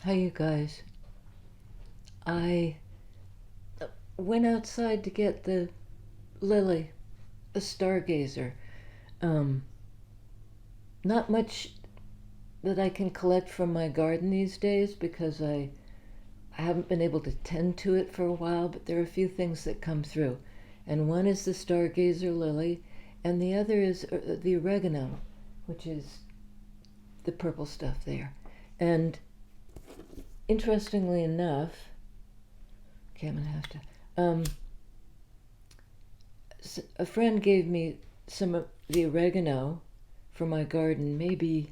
Hi, you guys. I went outside to get the lily, a stargazer. Um, Not much that I can collect from my garden these days because I haven't been able to tend to it for a while, but there are a few things that come through. And one is the stargazer lily, and the other is the oregano, which is the purple stuff there. And interestingly enough, okay, I'm gonna have to. A friend gave me some of the oregano for my garden, maybe,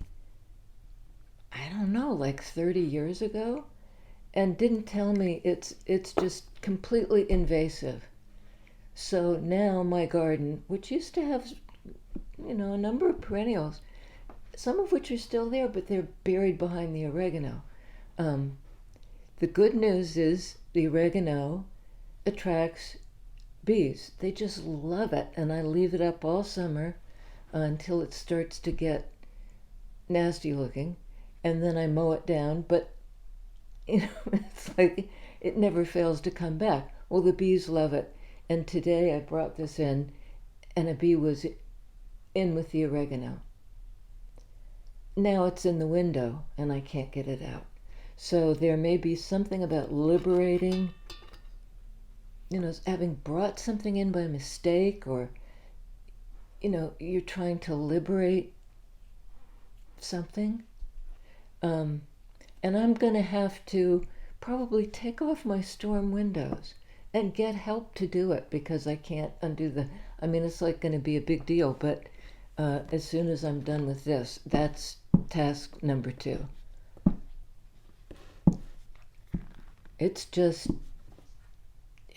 I don't know, like 30 years ago, and didn't tell me it's just completely invasive. So now my garden, which used to have, a number of perennials, some of which are still there, but they're buried behind the oregano. Um, the good news is the oregano attracts bees. They just love it, and I leave it up all summer until it starts to get nasty looking, and then I mow it down. But it's like it never fails to come back. Well, the bees love it, and today I brought this in, and a bee was in with the oregano. Now it's in the window, and I can't get it out. So there may be something about liberating, having brought something in by mistake, or you're trying to liberate something. And I'm going to have to probably take off my storm windows and get help to do it because I can't undo I mean, it's like going to be a big deal, but as soon as I'm done with this, that's task number 2. It's just,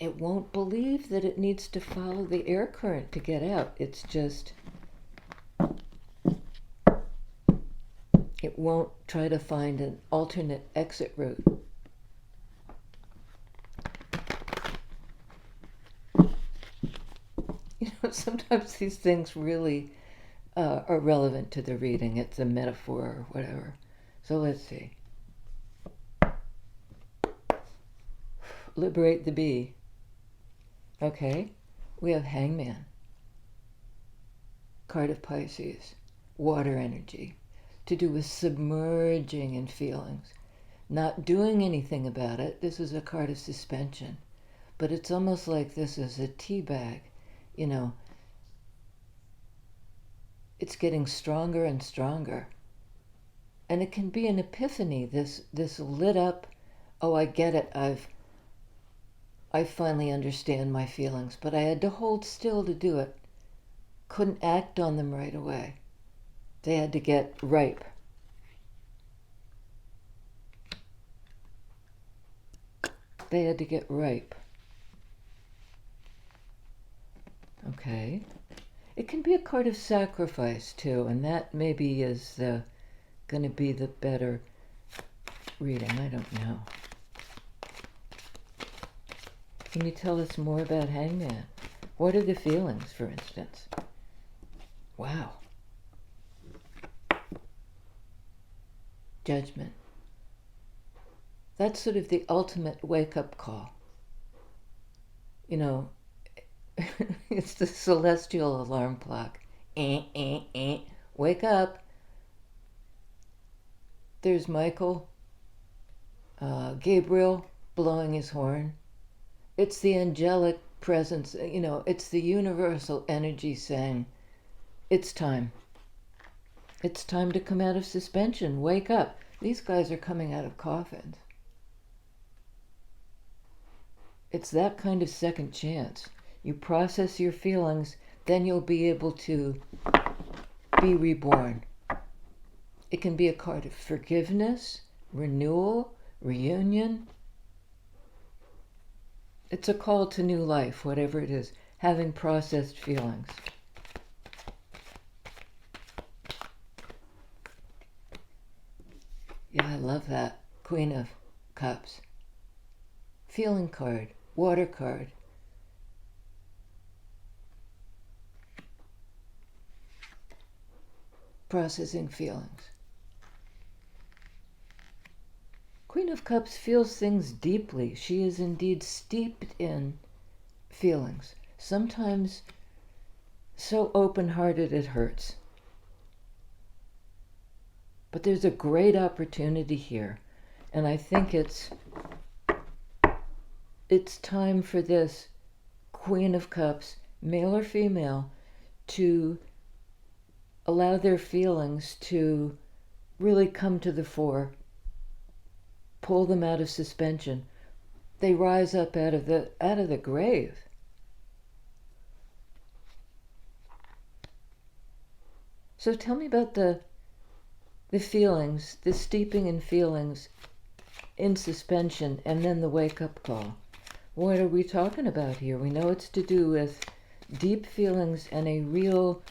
it won't believe that it needs to follow the air current to get out. It's just, it won't try to find an alternate exit route. Sometimes these things really are relevant to the reading. It's a metaphor or whatever. So let's see. Liberate the bee. Okay, we have Hangman, card of Pisces, water energy, to do with submerging in feelings, not doing anything about it. This is a card of suspension, but it's almost like this is a tea bag, it's getting stronger and stronger. And it can be an epiphany, this lit up, oh, I get it, I finally understand my feelings, but I had to hold still to do it. Couldn't act on them right away. They had to get ripe. They had to get ripe. Okay. It can be a card of sacrifice too, and that maybe is going to be the better reading. I don't know. Can you tell us more about Hangman? What are the feelings, for instance? Wow. Judgment. That's sort of the ultimate wake-up call. It's the celestial alarm clock. Wake up. There's Michael, Gabriel blowing his horn. It's the angelic presence, it's the universal energy saying, it's time. It's time to come out of suspension. Wake up. These guys are coming out of coffins. It's that kind of second chance. You process your feelings, then you'll be able to be reborn. It can be a card of forgiveness, renewal, reunion. It's a call to new life, whatever it is, having processed feelings. Yeah, I love that. Queen of Cups. Feeling card, water card. Processing feelings. Queen of Cups feels things deeply. She is indeed steeped in feelings, sometimes so open-hearted it hurts. But there's a great opportunity here, and I think it's time for this Queen of Cups, male or female, to allow their feelings to really come to the fore, pull them out of suspension. They rise up out of the grave. So tell me about the feelings, the steeping in feelings in suspension, and then the wake-up call. What are we talking about here? We know it's to do with deep feelings and a real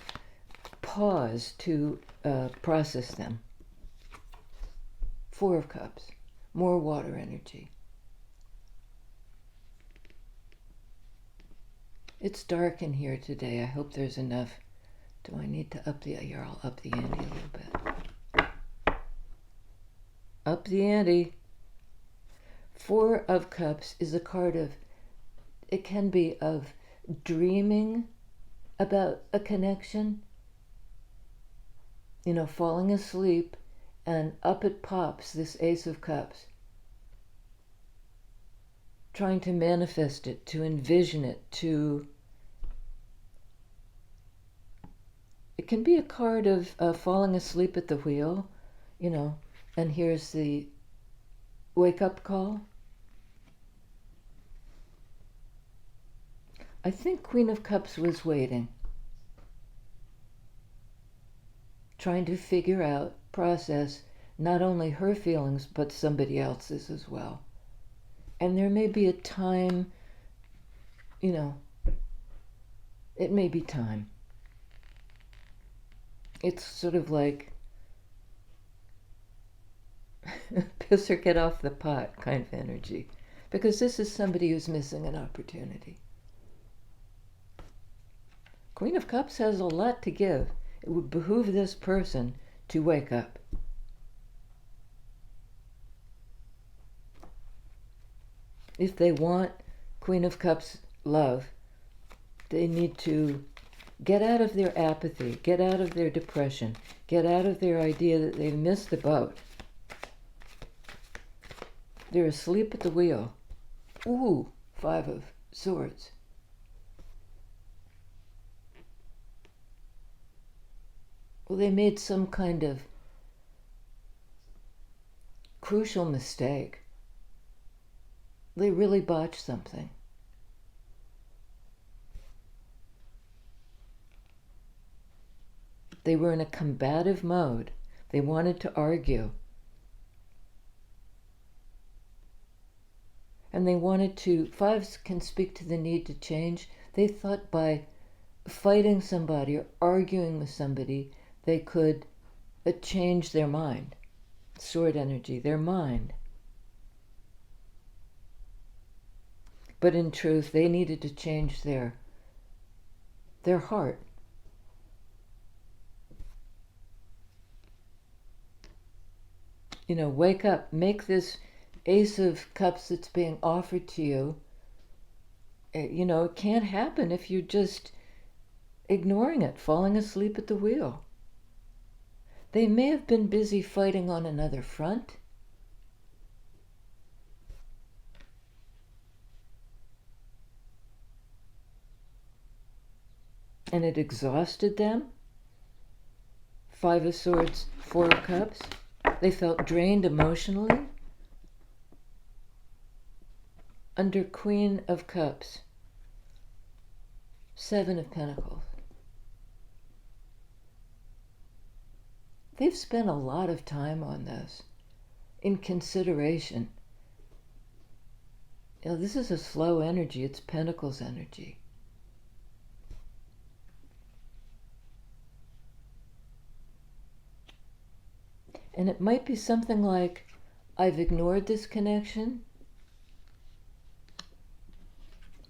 pause to process them. Four of Cups, more water energy. It's dark in here today. I hope there's enough. Do I need to up the... Here, I'll up the ante a little bit. Up the ante. Four of Cups is a card of... It can be of dreaming about a connection. You know, falling asleep, and up it pops, this Ace of Cups. Trying to manifest it, to envision it, to... It can be a card of falling asleep at the wheel, you know, and here's the wake-up call. I think Queen of Cups was waiting, trying to figure out, process, not only her feelings, but somebody else's as well. And there may be a time, you know, it may be time. It's sort of like piss or get off the pot kind of energy, because this is somebody who's missing an opportunity. Queen of Cups has a lot to give. It would behoove this person to wake up. If they want Queen of Cups love, they need to get out of their apathy, get out of their depression, get out of their idea that they've missed the boat. They're asleep at the wheel. Ooh, Five of Swords. Well, they made some kind of crucial mistake. They really botched something. They were in a combative mode. They wanted to argue. And they wanted to... Fives can speak to the need to change. They thought by fighting somebody or arguing with somebody, they could change their mind. Sword energy, their mind. But in truth, they needed to change their heart. You know, wake up, make this Ace of Cups that's being offered to you. You know, it can't happen if you're just ignoring it, falling asleep at the wheel. They may have been busy fighting on another front. And it exhausted them. Five of Swords, Four of Cups. They felt drained emotionally. Under Queen of Cups, Seven of Pentacles. They've spent a lot of time on this, in consideration. You know, this is a slow energy. It's Pentacles energy. And it might be something like, I've ignored this connection.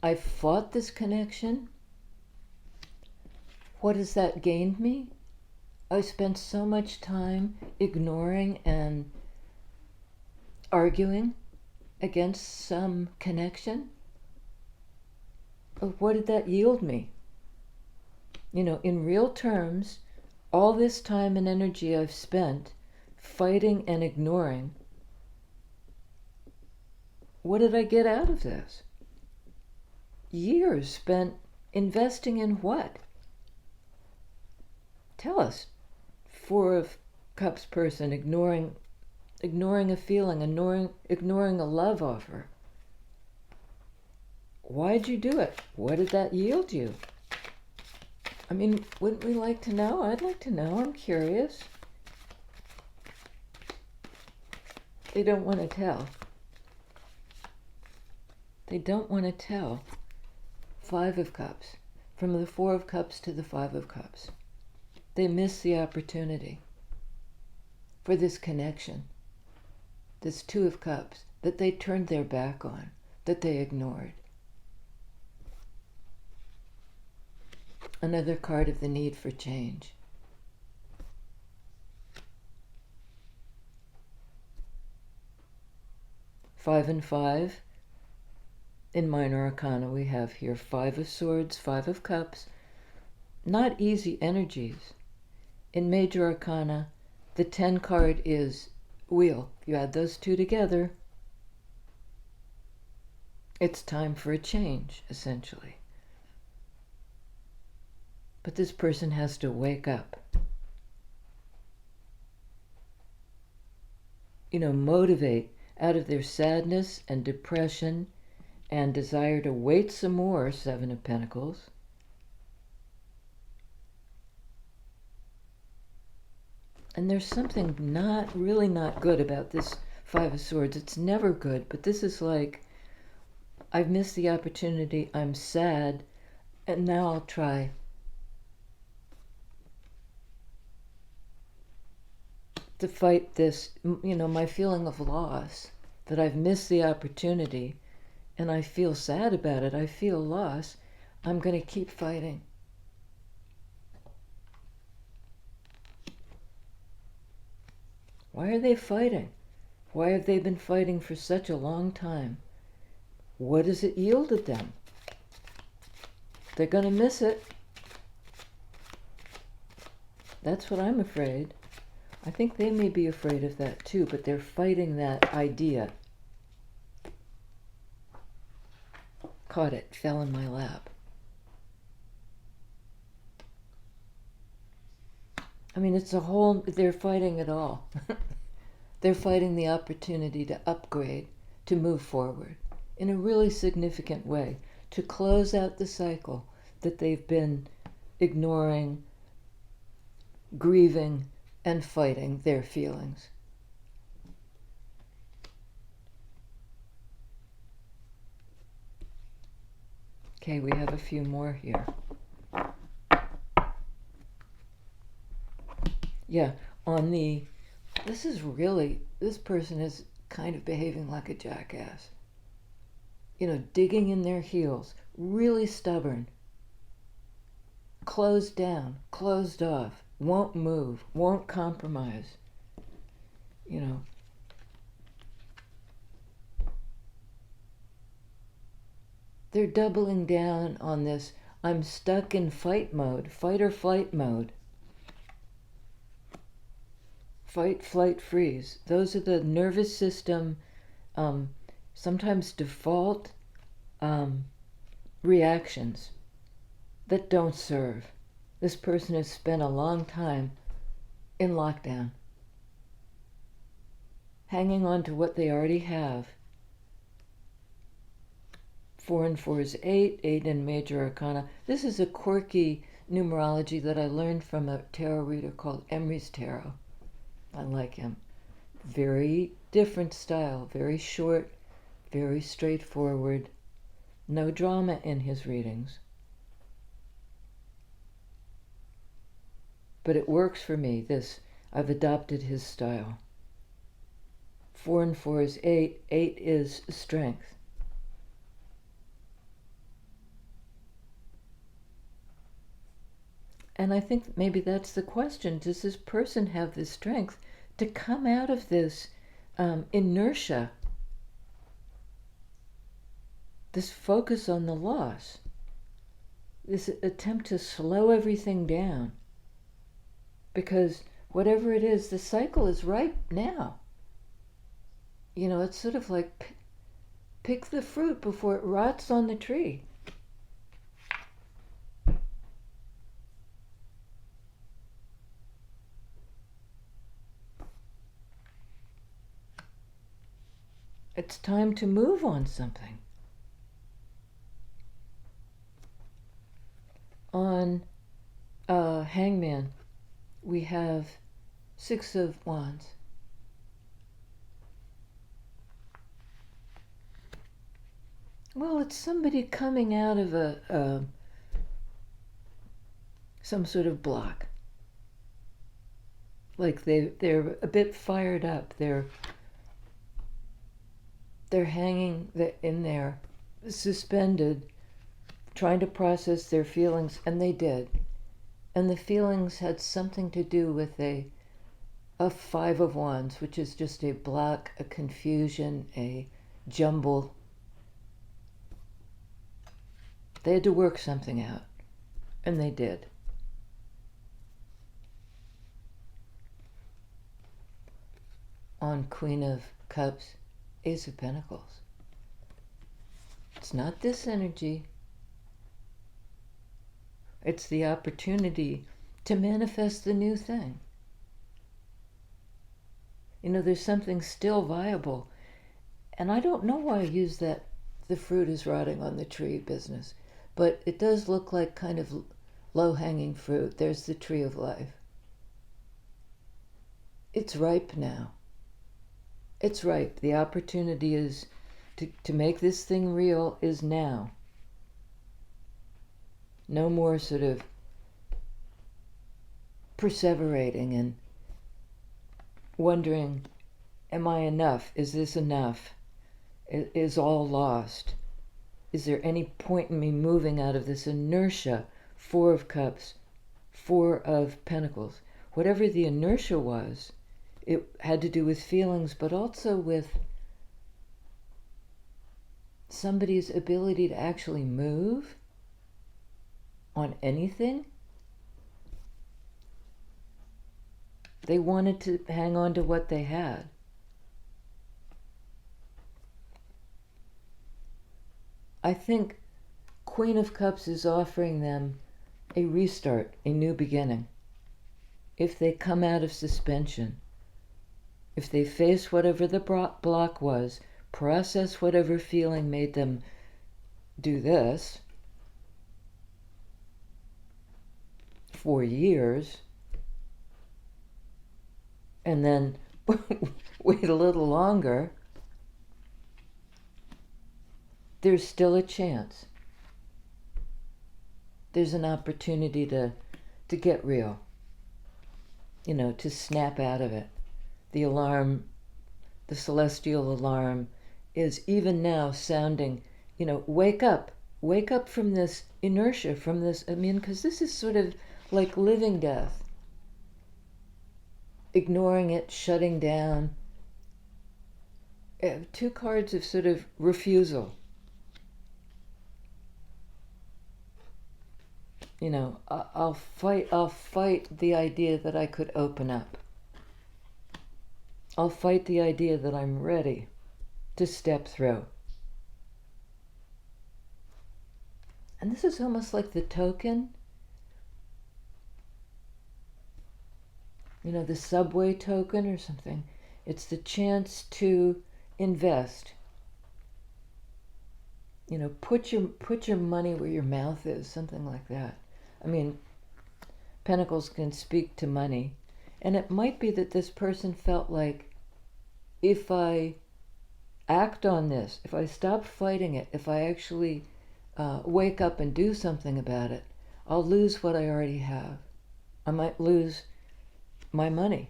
I've fought this connection. What has that gained me? I spent so much time ignoring and arguing against some connection? What did that yield me? In real terms, all this time and energy I've spent fighting and ignoring, what did I get out of this? Years spent investing in what? Tell us. Four of Cups person ignoring a feeling, ignoring a love offer. Why'd you do it? What did that yield you? Wouldn't we like to know? I'd like to know. I'm curious. They don't want to tell. They don't want to tell. Five of Cups. From the Four of Cups to the Five of Cups. They miss the opportunity for this connection. This Two of Cups that they turned their back on, that they ignored. Another card of the need for change. Five and Five. In Minor Arcana we have here Five of Swords, Five of Cups. Not easy energies. In Major Arcana, the 10 card is Wheel. You add those two together, it's time for a change, essentially. But this person has to wake up. Motivate out of their sadness and depression and desire to wait some more, Seven of Pentacles. And there's something really not good about this Five of Swords. It's never good, but this is like, I've missed the opportunity, I'm sad, and now I'll try. To fight this, my feeling of loss, that I've missed the opportunity, and I feel sad about it, I feel loss, I'm going to keep fighting. Why are they fighting? Why have they been fighting for such a long time? What has it yielded them? They're going to miss it. That's what I'm afraid. I think they may be afraid of that too, but they're fighting that idea. Caught it, fell in my lap. They're fighting it all. They're fighting the opportunity to upgrade, to move forward in a really significant way, to close out the cycle that they've been ignoring, grieving, and fighting their feelings. Okay, we have a few more here. Yeah, this person is kind of behaving like a jackass. Digging in their heels, really stubborn, closed down, closed off, won't move, won't compromise. They're doubling down on this, I'm stuck in fight mode, fight or flight mode. Fight, flight, freeze. Those are the nervous system, sometimes default reactions that don't serve. This person has spent a long time in lockdown, hanging on to what they already have. 4 and 4 is 8, 8 in Major Arcana. This is a quirky numerology that I learned from a tarot reader called Emery's Tarot. I like him. Very different style, very short, very straightforward. No drama in his readings. But it works for me, I've adopted his style. 4 and 4 is 8, 8 is strength. And I think maybe that's the question. Does this person have the strength to come out of this inertia, this focus on the loss, this attempt to slow everything down. Because whatever it is, the cycle is ripe now. It's sort of like pick the fruit before it rots on the tree. It's time to move on something. On Hangman, we have 6 of Wands. Well, it's somebody coming out of some sort of block. Like they're a bit fired up. They're hanging in there, suspended, trying to process their feelings, and they did. And the feelings had something to do with a 5 of Wands, which is just a block, a confusion, a jumble. They had to work something out, and they did. On Queen of Cups, Ace of Pentacles. It's not this energy. It's the opportunity to manifest the new thing. There's something still viable. And I don't know why I use that the fruit is rotting on the tree business. But it does look like kind of low-hanging fruit. There's the tree of life. It's ripe now. It's ripe. The opportunity is to make this thing real is now. No more sort of perseverating and wondering, am I enough? Is this enough? Is all lost? Is there any point in me moving out of this inertia? 4 of Cups, 4 of Pentacles. Whatever the inertia was, it had to do with feelings, but also with somebody's ability to actually move on anything. They wanted to hang on to what they had. I think Queen of Cups is offering them a restart, a new beginning. If they come out of suspension, if they face whatever the block was, process whatever feeling made them do this for years, and then wait a little longer, there's still a chance. There's an opportunity to get real, to snap out of it. The alarm, the celestial alarm is even now sounding, wake up from this inertia, from this, because this is sort of like living death. Ignoring it, shutting down. 2 cards of sort of refusal. I'll fight the idea that I could open up. I'll fight the idea that I'm ready to step through. And this is almost like the token, the subway token or something. It's the chance to invest. Put your money where your mouth is, something like that. Pentacles can speak to money. And it might be that this person felt like, if I act on this, if I stop fighting it, if I actually wake up and do something about it, I'll lose what I already have. I might lose my money,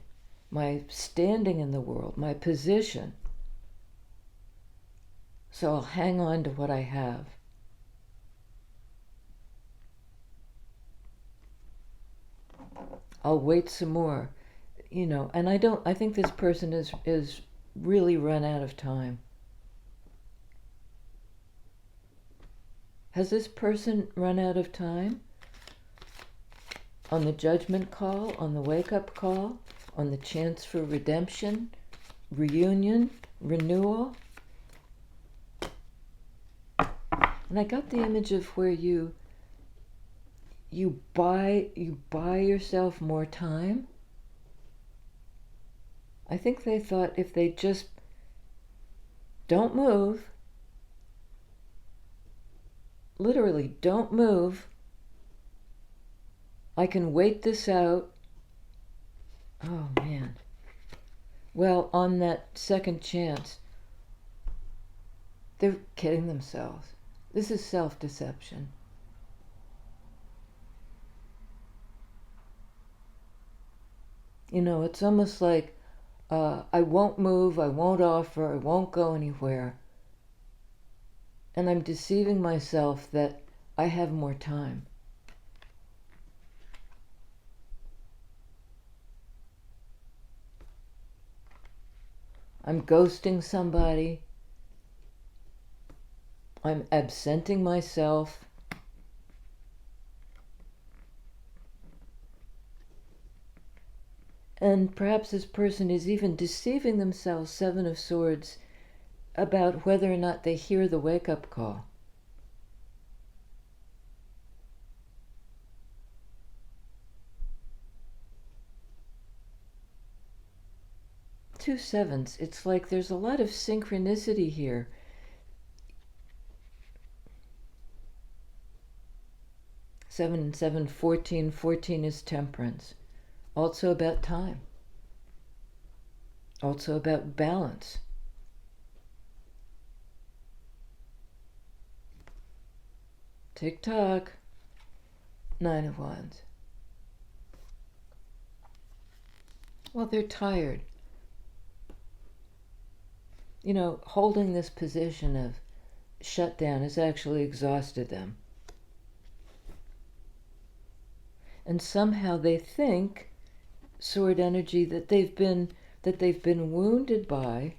my standing in the world, my position. So I'll hang on to what I have. I'll wait some more, and I think this person is really run out of time. Has this person run out of time? On the judgment call, on the wake-up call, on the chance for redemption, reunion, renewal? And I got the image of where you buy yourself more time. I think they thought if they just don't move, literally don't move, I can wait this out. Oh man. Well, on that second chance, they're kidding themselves. This is self-deception. You know, it's almost like I won't move, I won't offer, I won't go anywhere. And I'm deceiving myself that I have more time. I'm ghosting somebody. I'm absenting myself. And perhaps this person is even deceiving themselves, Seven of Swords, about whether or not they hear the wake-up call. Two sevens, it's like there's a lot of synchronicity here. Seven and seven, 14. 14 is temperance. Also about time. Also about balance. Tick-tock. 9 of Wands. Well, they're tired. You know, holding this position of shutdown has actually exhausted them. And somehow they think, sword energy, that they've been wounded by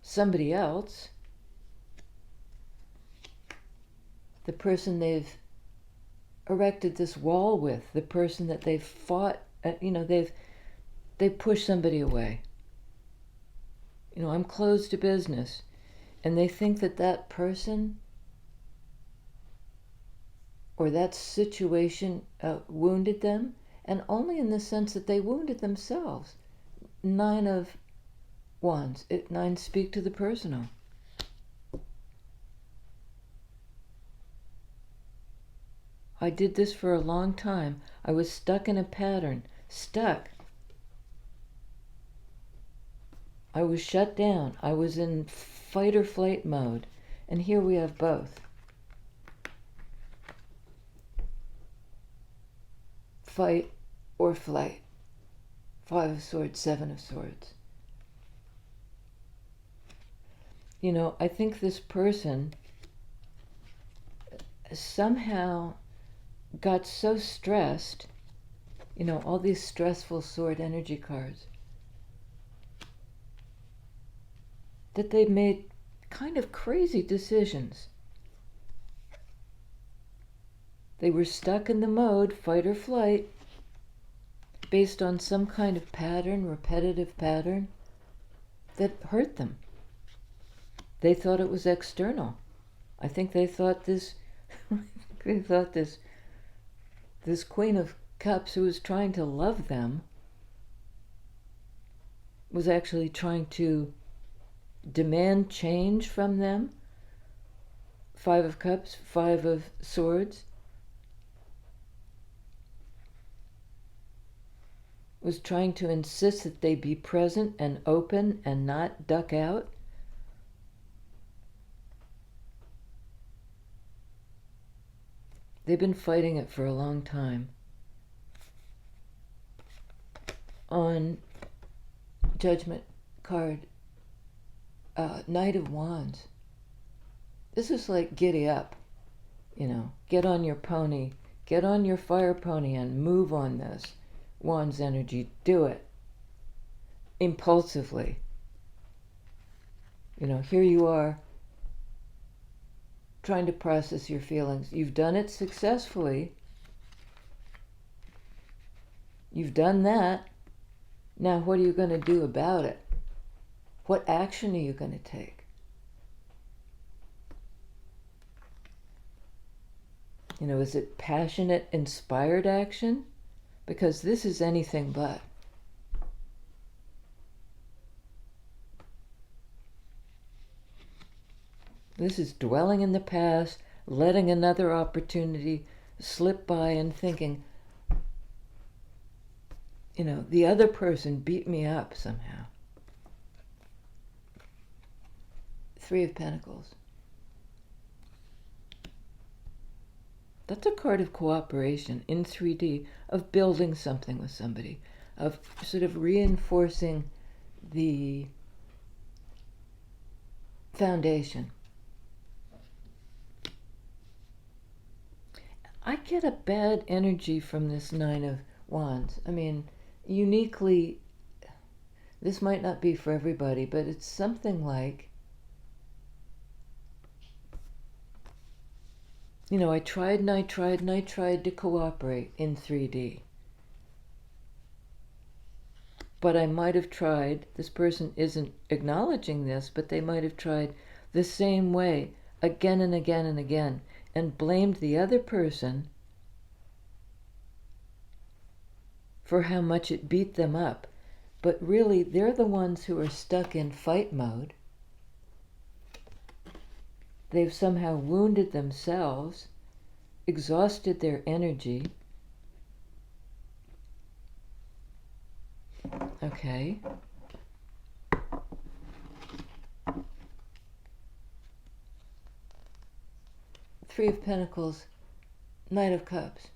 somebody else, the person they've erected this wall with, the person that they've fought, they've pushed somebody away. You know, I'm closed to business. And they think that that person or that situation wounded them, and only in the sense that they wounded themselves. 9 of Wands. 9 speak to the personal. I did this for a long time. I was stuck in a pattern. Stuck. I was shut down. I was in fight or flight mode. And here we have both. Fight or flight. 5 of Swords, 7 of Swords. You know, I think this person somehow got so stressed, you know, all these stressful sword energy cards, that they made kind of crazy decisions. They were stuck in the mode, fight or flight, based on some kind of pattern, repetitive pattern, that hurt them. They thought it was external. I think they thought this this Queen of Cups, who was trying to love them, was actually trying to demand change from them. 5 of Cups, 5 of Swords. Was trying to insist that they be present and open and not duck out. They've been fighting it for a long time. On Judgment card, Knight of Wands. This is like giddy up, you know, get on your pony, get on your fire pony and move on this. Wands energy, do it. impulsively. Here you are trying to process your feelings. You've done it successfully. You've done that. Now, what are you going to do about it? What action are you going to take? Is it passionate, inspired action? Because this is anything but. This is dwelling in the past, letting another opportunity slip by and thinking, the other person beat me up somehow. Three of Pentacles. That's a card of cooperation in 3D, of building something with somebody, of sort of reinforcing the foundation. I get a bad energy from this Nine of Wands. I mean, uniquely, this might not be for everybody, but it's something like, I tried and I tried and I tried to cooperate in 3D. But I might have tried, this person isn't acknowledging this, but they might have tried the same way again and again and again, and blamed the other person for how much it beat them up. But really, they're the ones who are stuck in fight mode. They've somehow wounded themselves, exhausted their energy. Okay. Three of Pentacles, Knight of Cups.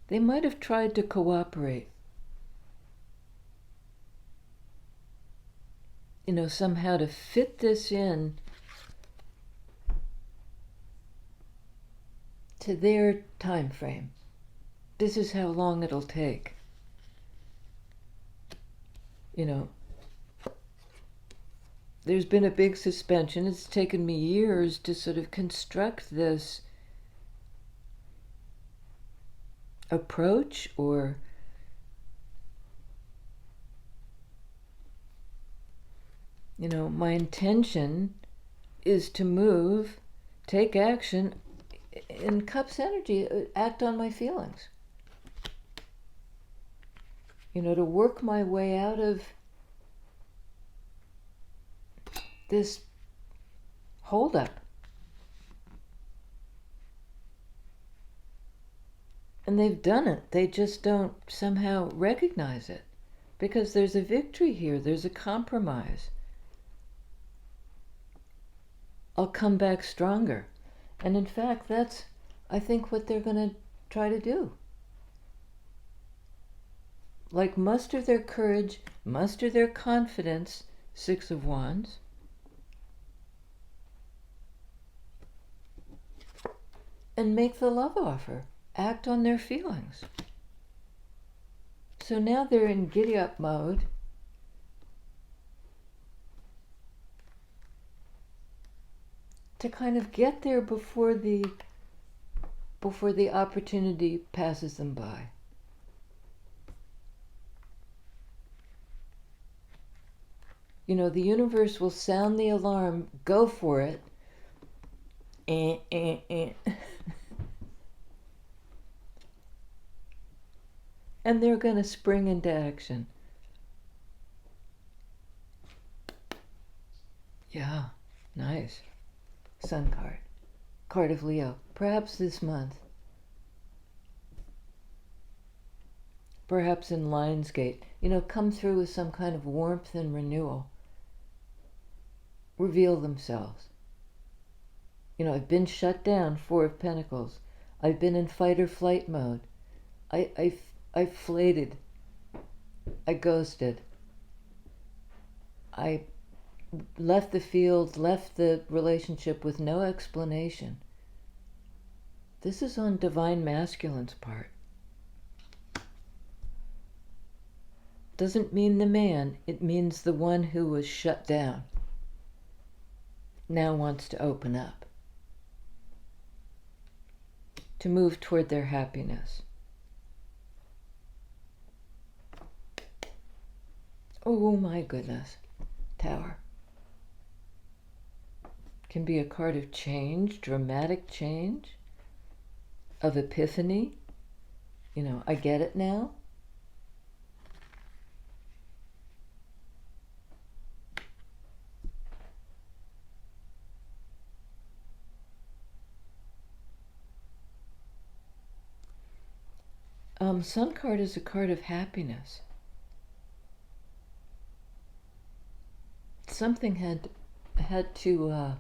They might have tried to cooperate. Somehow to fit this in to their time frame. This is how long it'll take. There's been a big suspension. It's taken me years to sort of construct this approach, or my intention is to move, take action in Cups energy, act on my feelings. To work my way out of this holdup. And they've done it. They just don't somehow recognize it. Because there's a victory here. There's a compromise. I'll come back stronger. And in fact, that's, I think, what they're going to try to do. Like, muster their courage, muster their confidence, Six of Wands. And make the love offer. Act on their feelings. So now they're in giddy up mode. To kind of get there before the opportunity passes them by. The universe will sound the alarm, go for it. And they're going to spring into action. Yeah, nice. Sun card. Card of Leo. Perhaps this month. Perhaps in Lionsgate. Come through with some kind of warmth and renewal. Reveal themselves. I've been shut down, Four of Pentacles. I've been in fight or flight mode. I flated. I ghosted. I left the field, left the relationship with no explanation. This is on Divine Masculine's part. Doesn't mean the man, it means the one who was shut down now wants to open up, to move toward their happiness. Oh my goodness. Tower. Can be a card of change, dramatic change, of epiphany. You know, I get it now. Sun card is a card of happiness. Something had to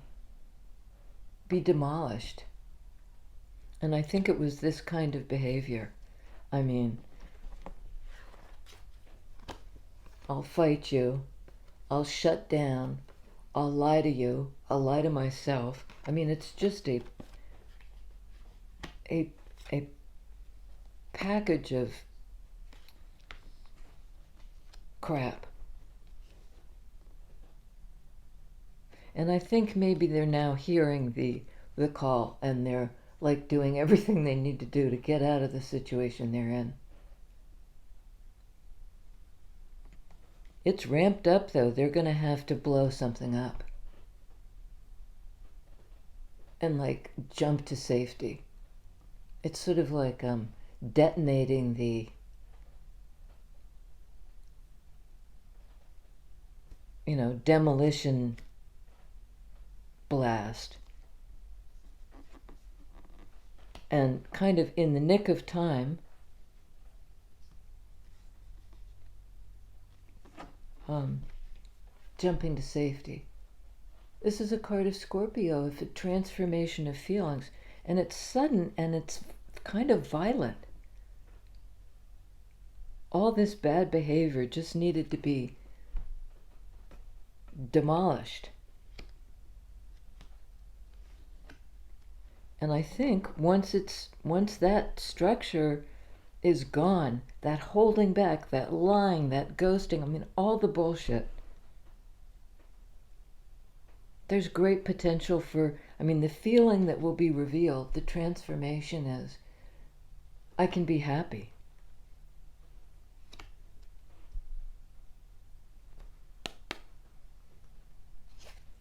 be demolished. And I think it was this kind of behavior. I mean, I'll fight you, I'll shut down, I'll lie to you, I'll lie to myself. I mean, it's just a package of crap. And I think maybe they're now hearing the call, and they're like doing everything they need to do to get out of the situation they're in. It's ramped up though. They're going to have to blow something up and like jump to safety. It's sort of like detonating the demolition blast, and kind of in the nick of time, jumping to safety. This is a card of Scorpio, of a transformation of feelings, and it's sudden and it's kind of violent. All this bad behavior just needed to be demolished. And I think once that structure is gone, that holding back, that lying, that ghosting, I mean, all the bullshit, there's great potential for, the feeling that will be revealed, the transformation is, I can be happy.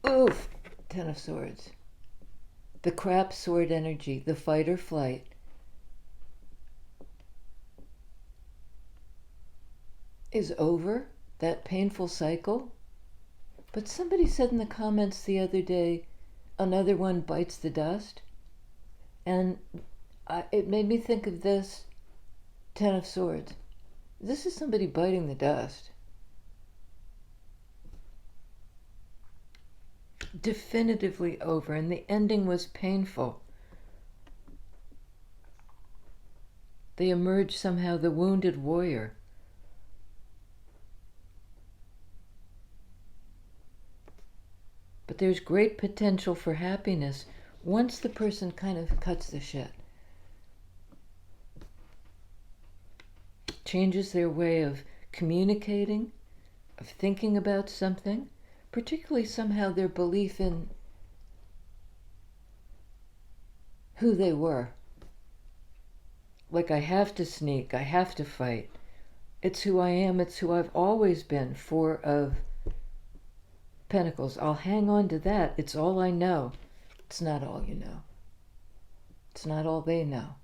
Oof! Ten of Swords. The crap sword energy, the fight or flight. Is over, that painful cycle. But somebody said in the comments the other day, another one bites the dust. And it made me think of this, Ten of Swords. This is somebody biting the dust. Definitively over, and the ending was painful. They emerged somehow the wounded warrior. But there's great potential for happiness once the person kind of cuts the shit. Changes their way of communicating, of thinking about something, particularly somehow their belief in who they were. Like, I have to sneak, I have to fight. It's who I am, it's who I've always been. Four of Pentacles. I'll hang on to that. It's all I know. It's not all you know. It's not all they know.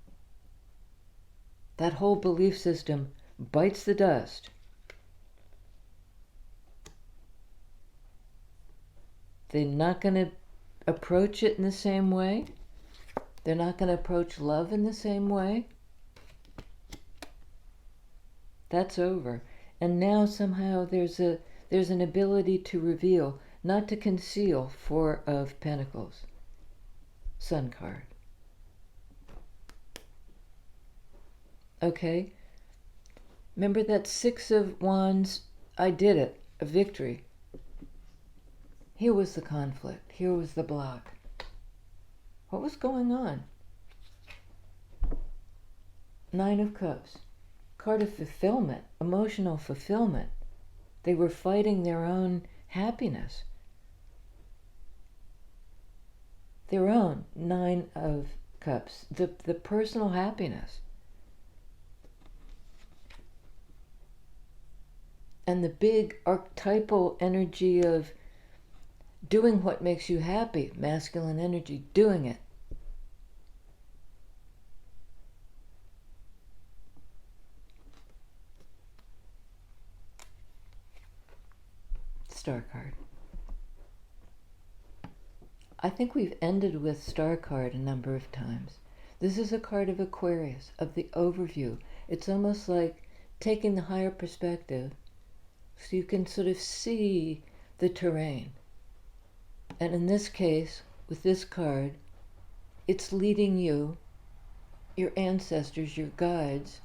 That whole belief system bites the dust. They're not going to approach it in the same way. They're not going to approach love in the same way. That's over. And now somehow there's an ability to reveal, not to conceal. Four of Pentacles. Sun card. Okay? Remember that Six of Wands? I did it. A victory. Here was the conflict. Here was the block. What was going on? Nine of Cups. Card of fulfillment, emotional fulfillment. They were fighting their own happiness. Their own Nine of Cups. The personal happiness. And the big archetypal energy of doing what makes you happy, masculine energy, doing it. Star card. I think we've ended with Star card a number of times. This is a card of Aquarius, of the overview. It's almost like taking the higher perspective so you can sort of see the terrain. And in this case, with this card, it's leading you, your ancestors, your guides,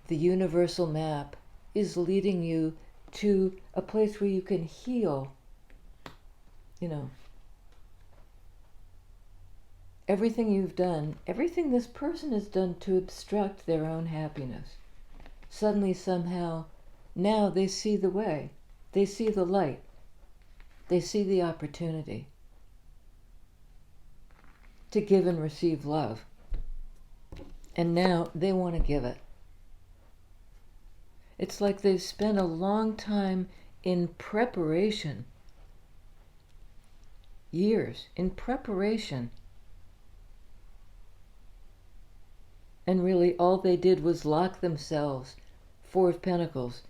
the universal map is leading you to a place where you can heal, everything you've done, everything this person has done to obstruct their own happiness. Suddenly, somehow, now they see the way. They see the light. They see the opportunity to give and receive love. And now they want to give it. It's like they've spent a long time in preparation, years in preparation. And really all they did was lock themselves. Four of Pentacles,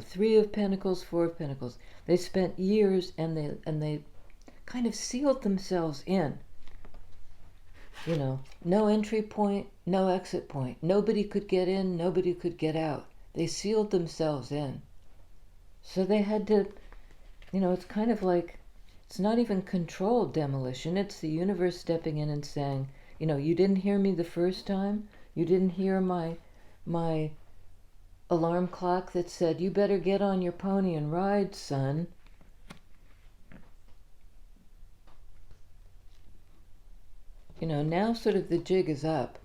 Three of Pentacles, Four of Pentacles. They spent years and they kind of sealed themselves in. No entry point, no exit point. Nobody could get in, nobody could get out. They sealed themselves in. So they had to, it's kind of like, it's not even controlled demolition. It's the universe stepping in and saying, you didn't hear me the first time. You didn't hear my alarm clock that said, you better get on your pony and ride, son. Now sort of the jig is up.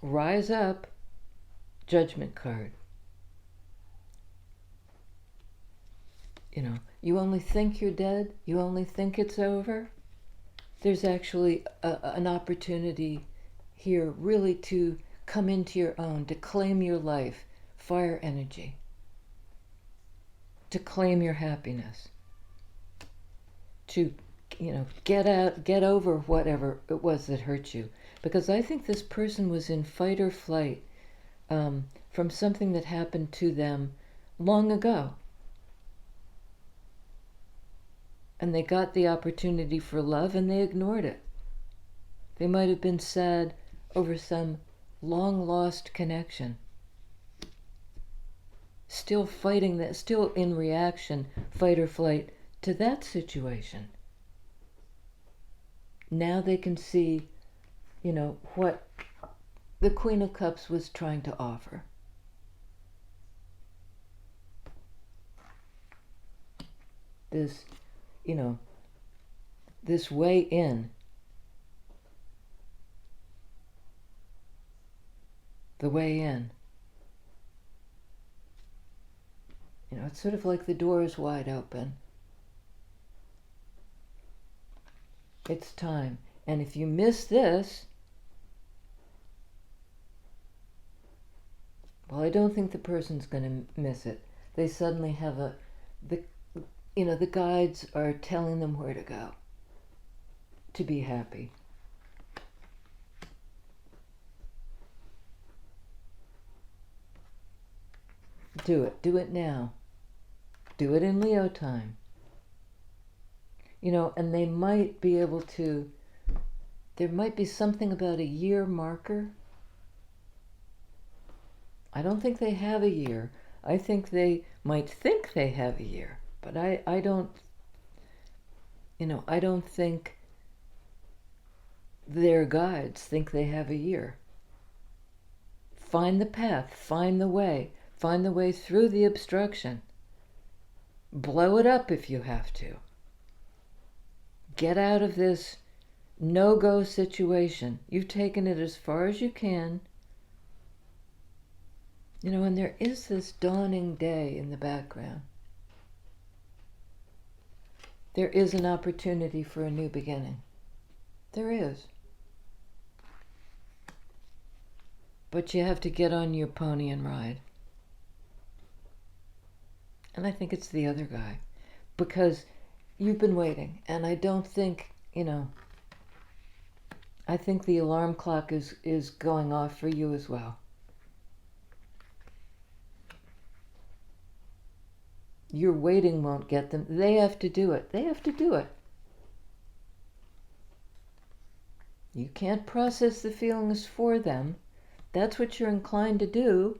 Rise up, Judgment card. You only think you're dead, you only think it's over. There's actually an opportunity here really to come into your own, to claim your life, fire energy, to claim your happiness, to get over whatever it was that hurt you. Because I think this person was in fight or flight from something that happened to them long ago. And they got the opportunity for love and they ignored it. They might have been sad over some long lost connection. Still fighting that, still in reaction, fight or flight to that situation. Now they can see, what the Queen of Cups was trying to offer. This, this way in. The way in. It's sort of like the door is wide open. It's time. And if you miss this, well, I don't think the person's going to miss it. They suddenly have the guides are telling them where to go to be happy. Do it. Do it now. Do it in Leo time. And they might be able to, there might be something about a year marker. I don't think they have a year. I think they might think they have a year, but I don't, I don't think their guides think they have a year. Find the path, find the way through the obstruction. Blow it up if you have to. get out of this no-go situation. You've taken it as far as you can. And there is this dawning day in the background. There is an opportunity for a new beginning. There is. But you have to get on your pony and ride. And I think it's the other guy. Because you've been waiting. And I don't think, I think the alarm clock is going off for you as well. Your waiting won't get them. They have to do it. They have to do it. You can't process the feelings for them. That's what you're inclined to do,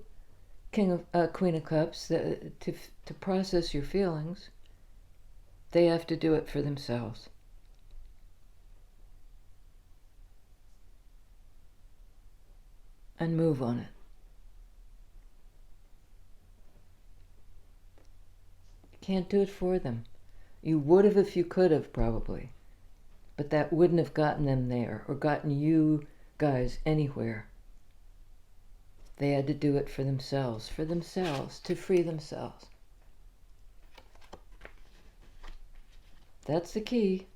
Queen of Cups, to process your feelings. They have to do it for themselves. And move on it. You can't do it for them. You would have if you could have, probably. But that wouldn't have gotten them there or gotten you guys anywhere. They had to do it for themselves, to free themselves. That's the key.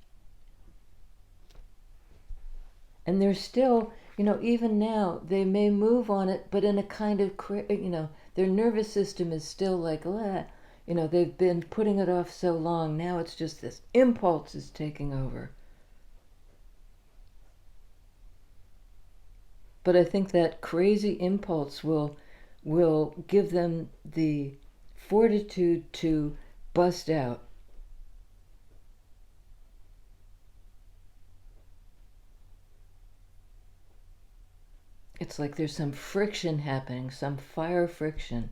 And they're still, even now, they may move on it, but in a kind of, their nervous system is still like, they've been putting it off so long. Now it's just this impulse is taking over. But I think that crazy impulse will give them the fortitude to bust out. It's like there's some friction happening, some fire friction.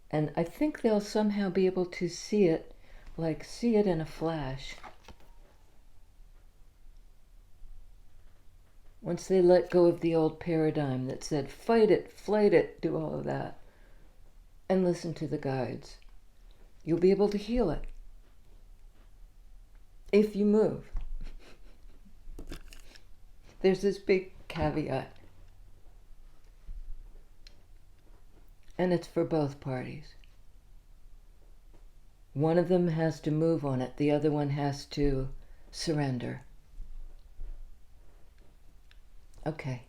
And I think they'll somehow be able to see it in a flash. Once they let go of the old paradigm that said, fight it, flight it, do all of that, and listen to the guides, you'll be able to heal it. If you move. There's this big caveat. And it's for both parties. One of them has to move on it. The other one has to surrender. Okay,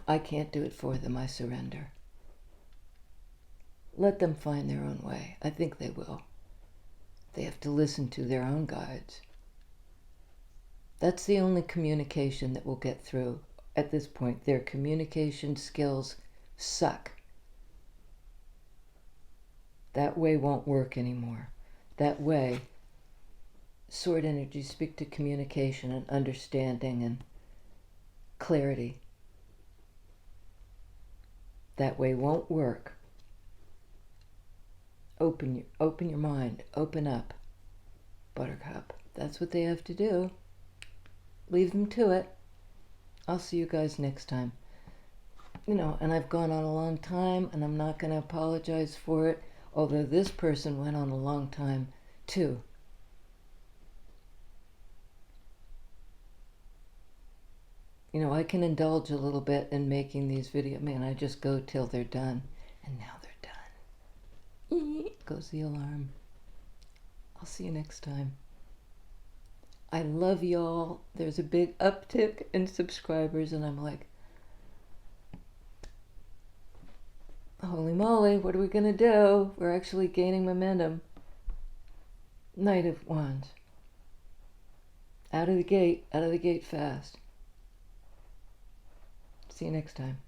I can't do it for them. I surrender. Let them find their own way. I think they will. They have to listen to their own guides. That's the only communication that will get through at this point. Their communication skills suck. That way won't work anymore. That way, sword energies speak to communication and understanding and clarity. That way won't work. Open your mind. Open up, Buttercup. That's what they have to do. Leave them to it. I'll see you guys next time. And I've gone on a long time, and I'm not going to apologize for it, although this person went on a long time too. I can indulge a little bit in making these videos. Man, I just go till they're done. And now they're done. Goes the alarm. I'll see you next time. I love y'all. There's a big uptick in subscribers, and I'm like, holy moly, what are we going to do? We're actually gaining momentum. Knight of Wands. Out of the gate fast. See you next time.